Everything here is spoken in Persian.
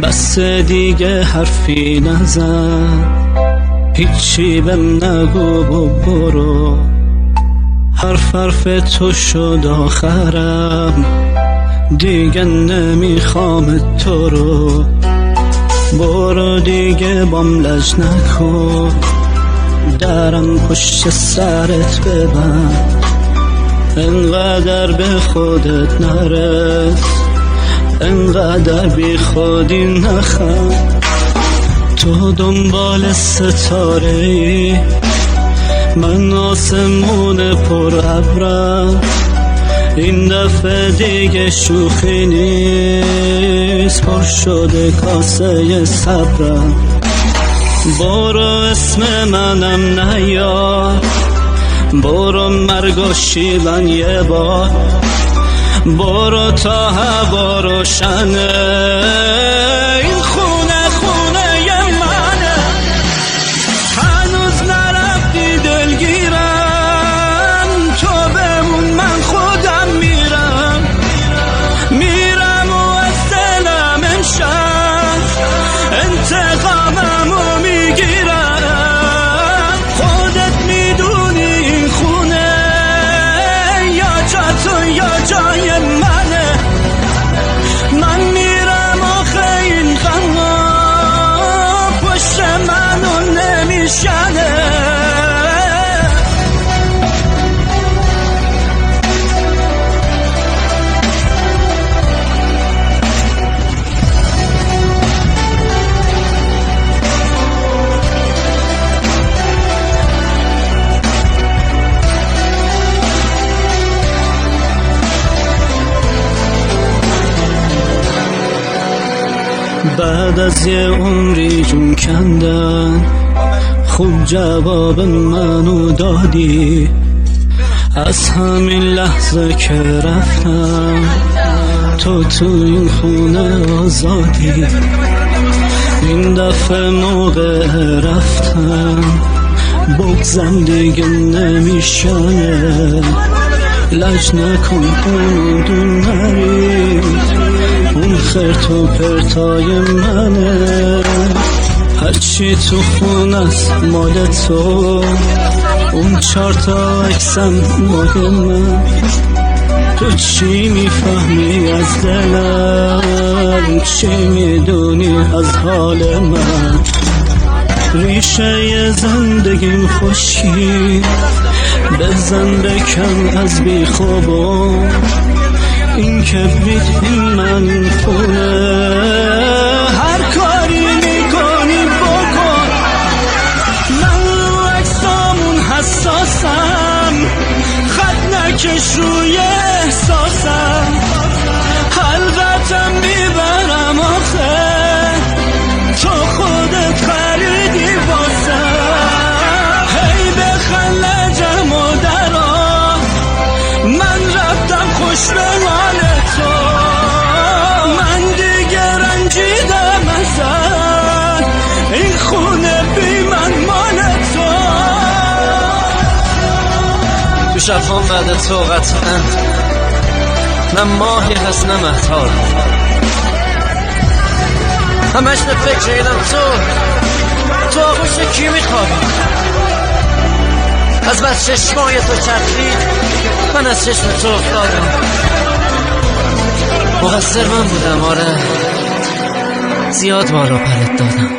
بس دیگه حرفی نزن، هیچی بهم نگو و برو. حرف تو شد آخرم، دیگه نمیخوام تو رو. برو دیگه بام لج نکن، درم پشت سرت ببند. انقدر به خودت نرس، انقدر بی خودی نخند. تو دنبال ستاره ای، من آسمون پر ابرم. این دفعه دیگه شوخی نیست، پر شده کاسه صبرم. برو اسم منم نیار، برو مرگ و شیون یه بار. برو تا هوا روشنه، این خونه خونه ی منه. هنوز نرفتی دلگیرم، تو بمون من خودم میرم و از دلم امشب انتقاممو میگیرم. خودت میدونی این خونه یا جا تو یا جای منه. من میرم آخه این غما پشت منو نمیشنه. بعد از یه عمری جون کندن، خوب جواب منو دادی. از همین لحظه که رفتم، تو این خونه آزادی. این دفعه موقع رفتم، بگذم دیگه نمیشنه. لج نکن اون نری، اون خرت و پرتای منه. هرچی تو خونست مال تو، اون 4 تا عکسم مال من. تو چی میفهمی از دلم، چی میدونی از حال من؟ ریشه زندگیم خشکی، بزن بکن از بی خوابم. این کبریت این من خونه، هر کاری میکنی بکن. من رو عکسامون حساسم، خط نکش روی احساسم. حلقتم میبرم آخه، تو خودت خریدی واسم. هی بخلجم و درا، من رفتم خوش به حال تو. من دیگه رنجیدم ازت، این خونه بی من مال تو. تو شبام بعد تو قطعا نه ماهی هست نه مهتاب. همش به فکر اینم تو آغوش کی میخوابی؟ از بس چشمای تو چرخید، من از چشم تو افتادم. مقصر من بودم، آره زیاد بالا پرت دادم.